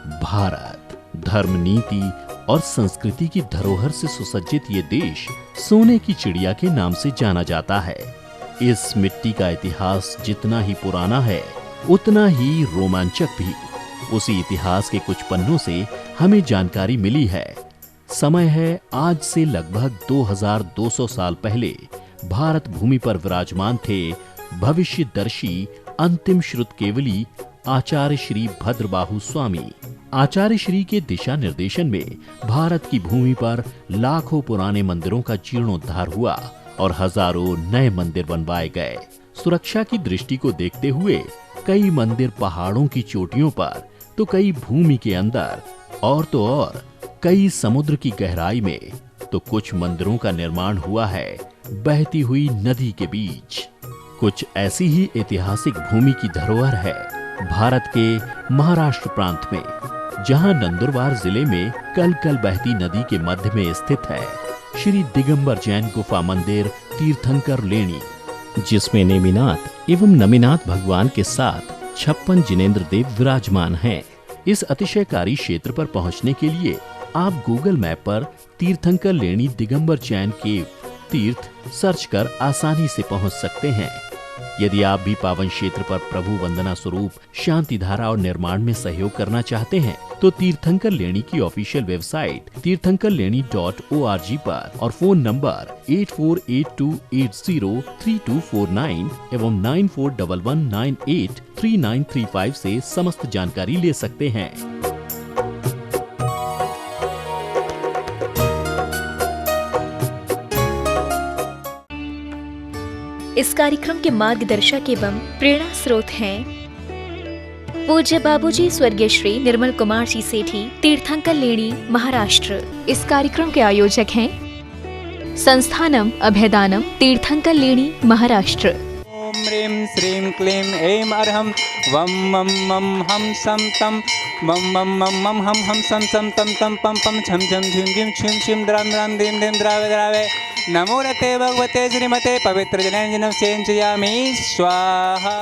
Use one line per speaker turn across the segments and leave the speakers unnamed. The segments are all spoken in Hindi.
भारत धर्म, नीति और संस्कृति की धरोहर से सुसज्जित ये देश सोने की चिड़िया के नाम से जाना जाता है। इस मिट्टी का इतिहास जितना ही पुराना है उतना ही रोमांचक भी। उसी इतिहास के कुछ पन्नों से हमें जानकारी मिली है। समय है आज से लगभग 2200 साल पहले भारत भूमि पर विराजमान थे भविष्यदर्शी अंतिम श्रुत केवली आचार्य श्री भद्रबाहु स्वामी। आचार्य श्री के दिशा निर्देशन में भारत की भूमि पर लाखों पुराने मंदिरों का जीर्णोद्धार हुआ और हजारों नए मंदिर बनवाए गए। सुरक्षा की दृष्टि को देखते हुए कई मंदिर पहाड़ों की चोटियों पर, तो कई भूमि के अंदर और तो और कई समुद्र की गहराई में, तो कुछ मंदिरों का निर्माण हुआ है बहती हुई नदी के बीच। कुछ ऐसी ही ऐतिहासिक भूमि की धरोहर है भारत के महाराष्ट्र प्रांत में, जहां नंदुरबार जिले में कल कल बहती नदी के मध्य में स्थित है श्री दिगंबर जैन गुफा मंदिर तीर्थंकर लेणी, जिसमें नेमिनाथ एवं नमिनाथ भगवान के साथ 56 जिनेंद्र देव विराजमान हैं। इस अतिशयकारी क्षेत्र पर पहुंचने के लिए आप गूगल मैप पर तीर्थंकर लेणी दिगंबर जैन केव तीर्थ सर्च कर आसानी से पहुंच सकते हैं। यदि आप भी पावन क्षेत्र पर प्रभु वंदना स्वरूप शांति धारा और निर्माण में सहयोग करना चाहते हैं, तो तीर्थंकर लेणी की ऑफिशियल वेबसाइट tirthankarleni.org पर और फोन नंबर 8482803249 एवं 9411983935 से समस्त जानकारी ले सकते हैं।
इस कार्यक्रम के मार्गदर्शक एवं प्रेरणा स्रोत हैं पूज्य बाबूजी स्वर्गीय श्री निर्मल कुमार जी सेठी, तीर्थंकर लेणी, महाराष्ट्र। इस कार्यक्रम के आयोजक हैं संस्थानम अभयदानम, तीर्थंकर लेणी, महाराष्ट्र।
ओम ह्रीं श्रीं क्लीं ऐं अर्हं वं मं मं हम सं तं मं मं मं मं हम सं सं तं तं पं पं छं छं झिं झिं छिं छिं द्रां द्रां दीं दीं द्रावे द्रावे। नमो रते भगवते श्रीमते पवित्र जनार्दनं सेंचयामि स्वाहा।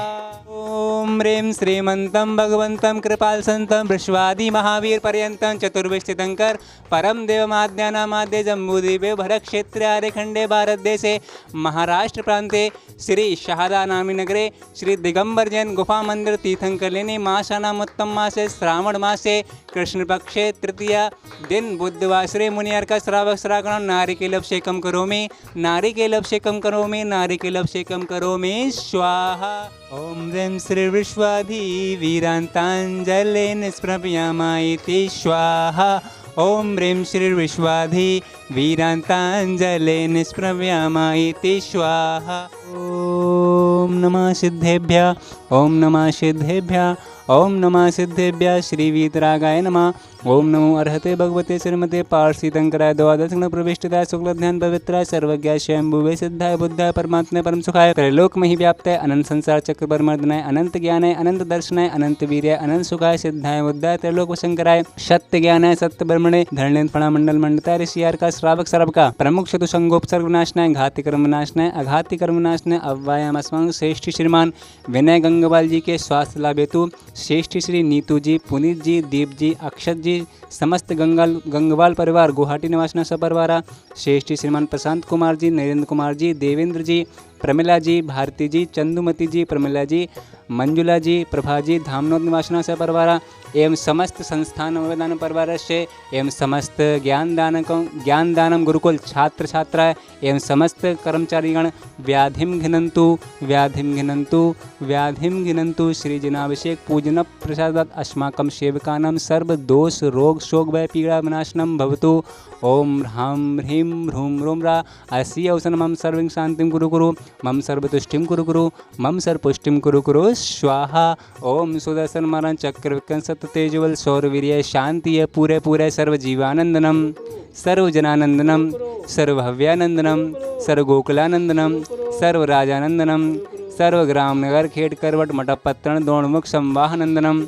ओम ह्रीं श्रीमन्तं भगवन्तं कृपालसन्तं विश्वादि महावीर पर्यन्तं चतुर्विंशतितंकर परम देवमाद्यानामाद्य जम्बूद्वीपे भरतक्षेत्रे आर्यखण्डे भारतदेशे महाराष्ट्र प्रान्ते श्री शहादा नामी नगरे श्री दिगंबर जैन गुफा मंदिर तीर्थंकर लेणी मासानाम उत्तम मासे श्रावण मासे कृष्ण पक्षे तृतीया दिन बुधवासरे मुनियार्का श्रावक श्रावण नारिकेलभिषेकं करोमि नारिकेलभिषेकं करोमि नारिकेलभिषेकं करोमि स्वाहा। ओम ह्रीं श्री विश्वाधि वीरांतांजलेन स्प्रपयामाइति स्वाहा। ओम ह्रीं श्री विश्वाधि वीरांतांजलेन स्प्रपयामाइति स्वाहा। ओम नमः सिद्धेभ्यः, ओम नमः सिद्धेभ्यः, ओम नमः सिद्धेभ्यः श्री वीतरागाय नमः। ओम नमो अर्हते भगवते श्रीमते पार्षदीशंकराय द्वादशगुण प्रविष्टताय शुक्लध्यान पवित्राय सर्वज्ञाय स्वयंभुवे सिद्धाय बुद्धाय परमात्मने परम सुखाय त्रैलोक मही व्याप्ताय अनंत संसार चक्र परमर्दनाय अनंत ज्ञानाय अनंत दर्शनाय अनंत वीर्याय अनंत सुखाय सिद्धाय बुद्धाय त्रैलोक शंकराय सत्य ज्ञानाय सत्य ब्रह्मणे धरणेन्द्र फणा मंडताय ऋषियार का श्रावक सर्वका प्रमुख शतु संगोपसर्ग विनाशनाय घाति कर्म विनाशनाय अघाति कर्म विनाशनाय अव्यायाम अस्मांग श्रेष्ठ श्रीमान विनय गंगवाल जी के स्वास्थ्य लाभ हेतु श्रेष्ठ श्री नीतू जी, पुनीत जी, दीप जी, अक्षत जी, समस्त गंगवाल परिवार गुवाहाटी निवासना सपरिवारा श्रेष्ठ श्रीमान प्रशांत कुमार जी, नरेंद्र कुमार जी, देवेंद्र जी, प्रमिला जी, भारती जी, चंदुमती जी, प्रमिला जी, मंजुला जी, प्रभा जी, धामनोद निवासना सपरिवारा एवं समस्त संस्थान अवदान परिवार से एवं समस्त ज्ञानदानम गुरुकुल छात्र छात्राएं एवं समस्त कर्मचारीगण व्याधिम घिनंतु व्याधिम घिनंतु व्याधिम घिनंतु श्री जनाभिषेक पूजन प्रसादात् अस्माकं सेवकानां सर्व दोष रोग शोक भय पीड़ा विनाशनम भवतु। ओम ह्रां ह्रीं ह्रूं ह्रूं रा अस्य अवसन मम सर्वं शांतिं कुरु कुरु मम सर्वतुष्टिं कुरु कुरु मम सर्वपुष्टिं कुरु कुरु स्वाहा। ओम सुदर्शन मरण चक्र विक्रम सत्य तेजवल सौरवीर्य शांति पूरे पूरे सर्वजीवानंदनम सर्वजनानंदनम सर्वभव्यानंदनम सर्वगोकुलानंदनम सर्वराजानंदनम सर्वग्राम नगर खेड़ करवट मठपत्रण दोणमुख संवाहनंदनम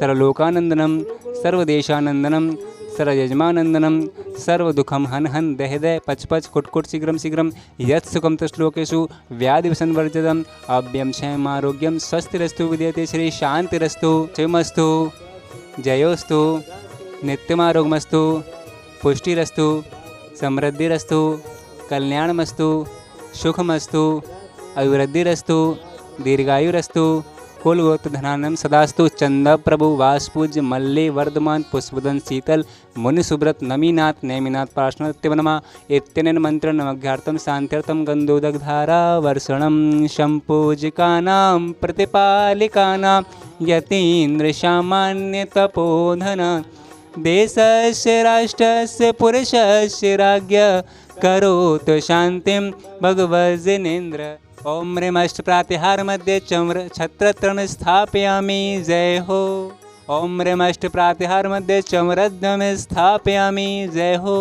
सर्वलोकानंदनम सर्वदेशानंदनम सर्वयजमानंदनम सर्वदुखम हन हन दह दह पच पच कुट कुट शीघ्रम शीघ्रम यत् सुखम तश्लोकेषु व्याधिवसन वर्जितम अभ्यम क्षयम आरोग्यम स्वस्तिरस्तु विद्यते श्री शांतिरस्तु क्षयमस्तु। जयोस्तु, नित्यमारोग्यमस्तु, पुष्टिरस्तु, समृद्धिरस्तु, कल्याणमस्तु, सुखमस्तु, अभिवृद्धिरस्तु, दीर्घायुरस्तु, कुलगोत्र धनानम सदास्तु। चंदा प्रभु वासपूज्य मल्ले वर्धमान पुष्पदन शीतल मुनि सुब्रत नमीनाथ नेमिनाथ पार्श्वत्यवनमा इत्यनेन मंत्र नमग्यार्थम शांत्यर्थम गंधोदकधारा वर्षणम शंपूजिकानां प्रतिपालिकानां यतीन्द्र सामान्य तपोधन देशस्य राष्ट्रस्य पुरुषस्य राज्ञ करोतु शांतिं भगवज्जनेन्द्र। ओम ह्रीमष्ट प्रातिहार मध्ये चम्र छत्रतृण स्थापयामि जय हो। ओम ह्रीमष्ट प्रातिहार मध्ये चम्रध्वम स्थापयामि जय हो।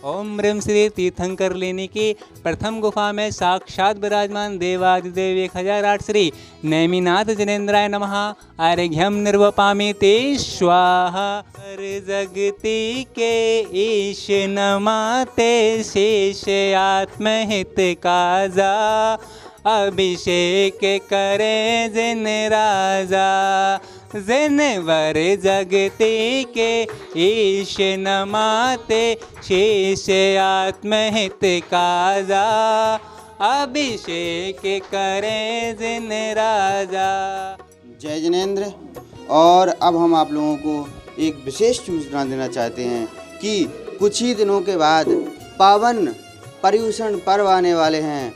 ओम ह्रीं श्री तीर्थंकर लेनी की प्रथम गुफा में साक्षात विराजमान देवादिदेव 1008 श्री नेमिनाथ जनेन्द्राय नमः। अर्घ्यम निर्वपामि ते स्वाहा। हर जगति के ईश नमाते शेष आत्महित काजा अभिषेक करे जिन राजा जिन वर जगति के ईश नमाते शेष आत्महित काजा अभिषेक करे जिन राजा।
जय जिनेंद्र। और अब हम आप लोगों को एक विशेष सूचना देना चाहते हैं कि कुछ ही दिनों के बाद पावन पर्युषण पर्व आने वाले हैं।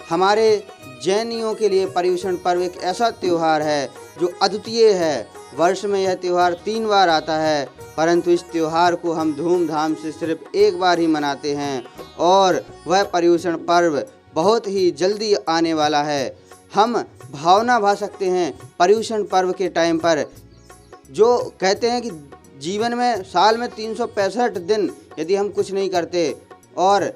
हमारे जैनियों के लिए पर्युषण पर्व एक ऐसा त्यौहार है जो अद्वितीय है। वर्ष में यह त्यौहार 3 बार आता है, परंतु इस त्यौहार को हम धूमधाम से सिर्फ एक बार ही मनाते हैं और वह पर्युषण पर्व बहुत ही जल्दी आने वाला है। हम भावना भा सकते हैं पर्युषण पर्व के टाइम पर, जो कहते हैं कि जीवन में साल में 365 दिन यदि हम कुछ नहीं करते और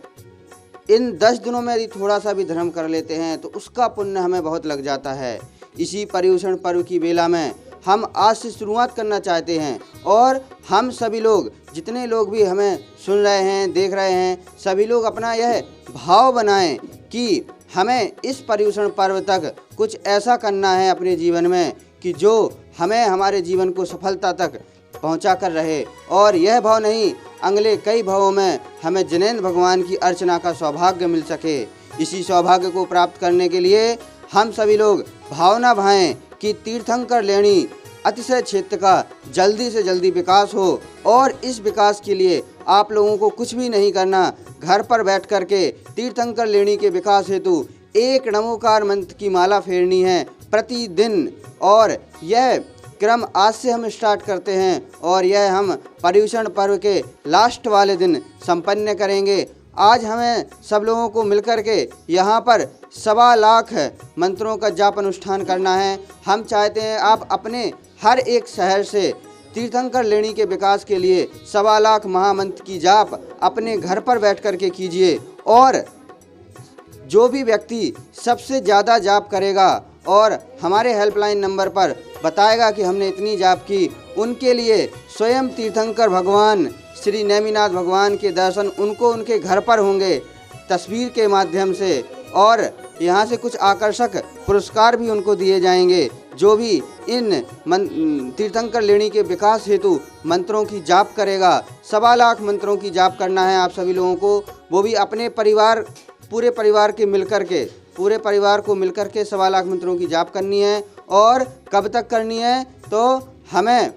इन 10 दिनों में यदि थोड़ा सा भी धर्म कर लेते हैं तो उसका पुण्य हमें बहुत लग जाता है। इसी पर्युषण पर्व की बेला में हम आज से शुरुआत करना चाहते हैं और हम सभी लोग, जितने लोग भी हमें सुन रहे हैं, देख रहे हैं, सभी लोग अपना यह भाव बनाएं कि हमें इस पर्युषण पर्व तक कुछ ऐसा करना है अपने जीवन में कि जो हमें हमारे जीवन को सफलता तक पहुंचा कर रहे। और यह भाव नहीं, अगले कई भावों में हमें जिनेंद्र भगवान की अर्चना का सौभाग्य मिल सके। इसी सौभाग्य को प्राप्त करने के लिए हम सभी लोग भावना भाएं कि तीर्थंकर लेणी अतिशय क्षेत्र का जल्दी से जल्दी विकास हो। और इस विकास के लिए आप लोगों को कुछ भी नहीं करना, घर पर बैठ कर के तीर्थंकर लेणी के विकास हेतु एक नमोकार मंत्र की माला फेरनी है प्रतिदिन। और यह क्रम आज से हम स्टार्ट करते हैं और यह हम पर्युषण पर्व के लास्ट वाले दिन संपन्न करेंगे। आज हमें सब लोगों को मिलकर के यहाँ पर 1.25 लाख मंत्रों का जाप अनुष्ठान करना है। हम चाहते हैं आप अपने हर एक शहर से तीर्थंकर लेणी के विकास के लिए 1.25 लाख महामंत्र की जाप अपने घर पर बैठ कर के कीजिए। और जो भी व्यक्ति सबसे ज़्यादा जाप करेगा और हमारे हेल्पलाइन नंबर पर बताएगा कि हमने इतनी जाप की, उनके लिए स्वयं तीर्थंकर भगवान श्री नेमिनाथ भगवान के दर्शन उनको उनके घर पर होंगे तस्वीर के माध्यम से। और यहाँ से कुछ आकर्षक पुरस्कार भी उनको दिए जाएंगे जो भी इन तीर्थंकर लेणी के विकास हेतु मंत्रों की जाप करेगा। 1.25 लाख मंत्रों की जाप करना है आप सभी लोगों को, वो भी अपने परिवार, पूरे परिवार के मिलकर के, पूरे परिवार को मिलकर के 1.25 लाख मंत्रों की जाप करनी है। और कब तक करनी है, तो हमें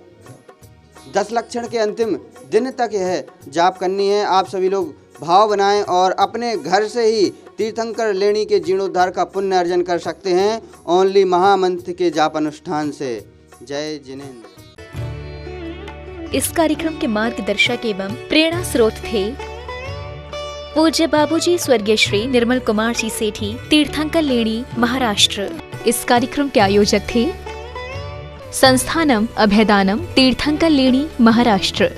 10 लक्षण के अंतिम दिन तक यह जाप करनी है। आप सभी लोग भाव बनाएं और अपने घर से ही तीर्थंकर लेणी के जीर्णोद्धार का पुण्य अर्जन कर सकते हैं ओनली महामंत्र के जाप अनुष्ठान से। जय जिनेंद्र।
इस कार्यक्रम के मार्गदर्शक एवं प्रेरणा स्रोत थे पूज्य बाबूजी स्वर्गीय श्री निर्मल कुमार जी सेठी, तीर्थंकर लेणी, महाराष्ट्र। इस कार्यक्रम के आयोजक थे संस्थानम अभयदानम, तीर्थंकर लेणी, महाराष्ट्र।